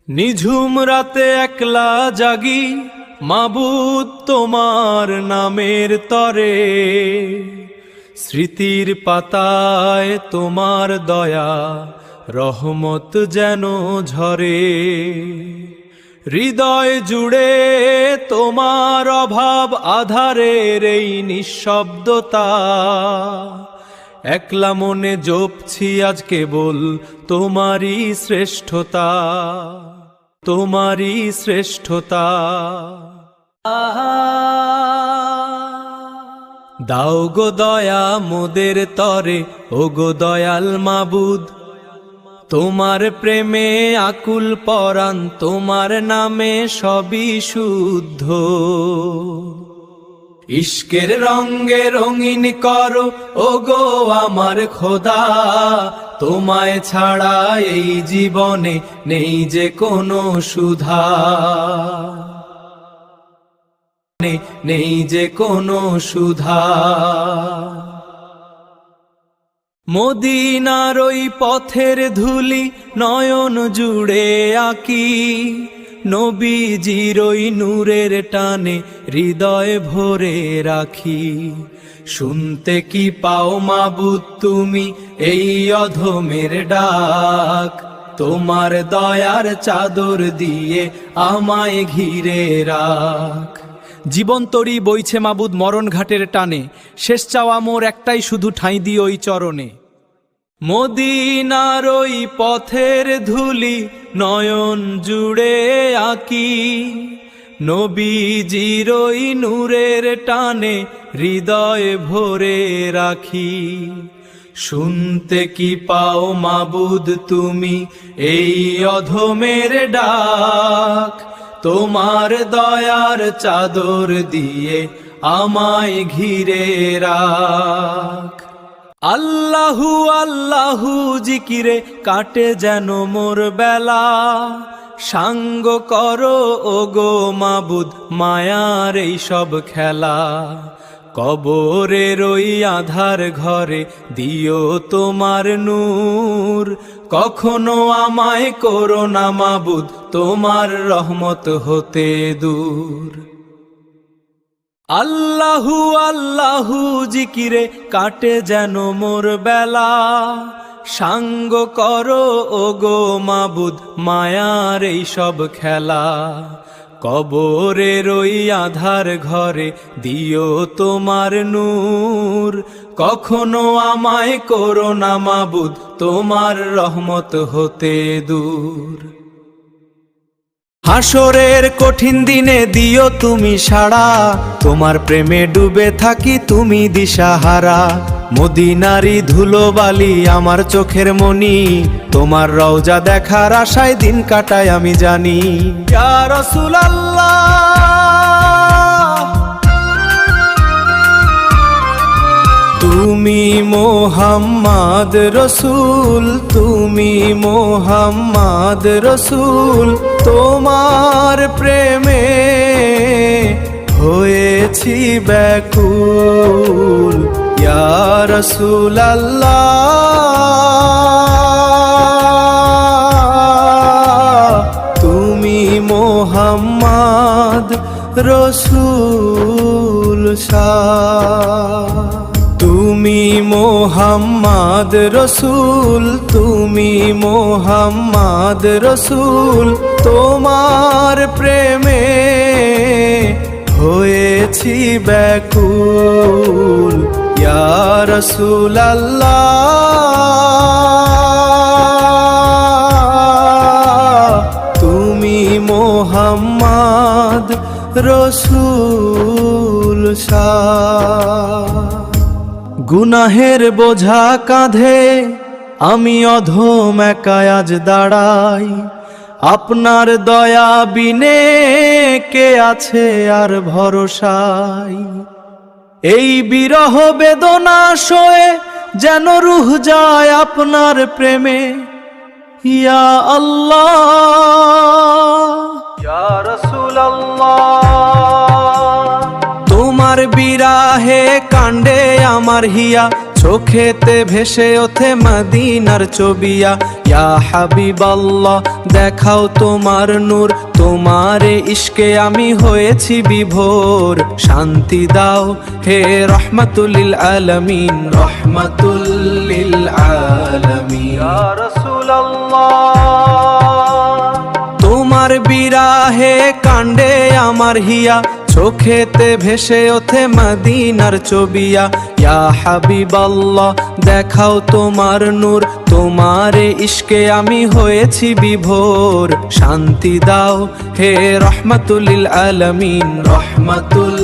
নিঝুম রাতে একলা জাগি মাবুদ তোমার নামের তরে, স্মৃতির পাতায় তোমার দয়া রহমত যেন ঝরে। হৃদয় জুড়ে তোমার অভাব আধারের এই নিঃশব্দতা, একলা মনে জপছি আজ কেবল তোমারই শ্রেষ্ঠতা, তোমারই শ্রেষ্ঠতা। দাও গো দয়া মোদের তরে, ও গো দয়াল মাবুদ, তোমার প্রেমে আকুল পরাণ, তোমার নামে সবই শুদ্ধ। ইশকের রঙে রঙিন করো ও গো আমার খোদা, তোমায় ছাড়া এই জীবনে নেই যে কোনো সুধা, নেই যে কোনো সুধা। মদিনার ওই পথের ধুলি নয়ন জুড়ে আঁকি, নবীজির ওই নূরের টানে হৃদয় ভরে রাখি। শুনতে কি পাও মাবুদ তুমি এই অধমের ডাক, তোমার দয়ার চাদর দিয়ে আমায় ঘিরে রাখ। জীবন তরি বইছে মাবুদ মরণ ঘাটের টানে, শেষ চাওয়া মোর একটাই শুধু ঠাঁই দিও ওই চরণে। মদিনার ওই পথের ধুলি নয়ন জুড়ে আঁকি, নবীজির ওই নূরের টানে হৃদয় ভরে রাখি। শুনতে কি পাও মাবুদ তুমি এই অধমের ডাক, তোমার দয়ার চাদর দিয়ে আমায় ঘিরে রাখ। আল্লাহু আল্লাহু জিকিরে কাটে যেন মোর বেলা, সাঙ্গ করো ও গো মাবুদ মায়ার এই সব খেলা। কবরের ওই আধার ঘরে দিও তোমার নূর, কখনো আমায় করো না মাবুদ তোমার রহমত হতে দূর। আল্লাহু আল্লাহু জিকিরে কাটে যেন মোর বেলা, সাঙ্গ করো ও গো মাবুদ মায়ার এই সব খেলা। কবরের ওই আধার ঘরে দিও তোমার নূর, কখনো আমায় করো না মাবুদ তোমার রহমত হতে দূর। হাসরের কঠিন দিনে দিও তুমি সাড়া, তোমার প্রেমে ডুবে থাকি তুমি দিশাহারা। মদিনারি ধুলোবালি আমার চোখের মনি, তোমার রওজা দেখার আশায় দিন কাটাই আমি জানি। ইয়া রাসূলুল্লাহ তুমি মোহাম্মদ রসুল, তুমি মোহাম্মদ রসুল, তোমার প্রেমে হয়েছি ব্যাকুল। ইয়া রাসূলুল্লাহ তুমি মোহাম্মদ রসুল শাহ, তুমি মোহাম্মদ রসুল, তুমি মোহাম্মদ রসুল, তোমার প্রেমে হয়েছি ব্যাকুল। ইয়া রাসূলুল্লাহ তুমি মোহাম্মদ রসুল শাহ। গুনাহের বোঝা কাঁধে আমি অধম একা আজ দাঁড়াই, আপনার দয়া বিনে কে আছে আর ভরসাই। এই বিরহ বেদনা সয়ে যেন রুহ যায় আপনার প্রেমে। ইয়া আল্লাহ ইয়া রাসূলুল্লাহ তোমার বিরাহে কাণ্ডে আমার হিয়া, চোখেতে ভেসে ওঠে মদিনার ছবিয়া। ইয়া হাবিবাল্লাহ দেখাও তোমার নূর, তোমারে ইশকে আমি হয়েছি বিভোর। শান্তি দাও হে রহমাতুল লিল আলামিন, রহমাতুল লিল আলামিন। ইয়া রাসূলুল্লাহ তোমার বিরাহে কাণ্ডে আমার হিয়া, চোখেতে ভেসে ওঠে মদিনার ছবিয়া। ইয়া হাবিবাল্লাহ দেখাও তোমার নূর, তোমারে ইশকে আমি হয়েছি বিভোর। শান্তি দাও হে রহমাতুল লিল আলামিন, রহমাতুল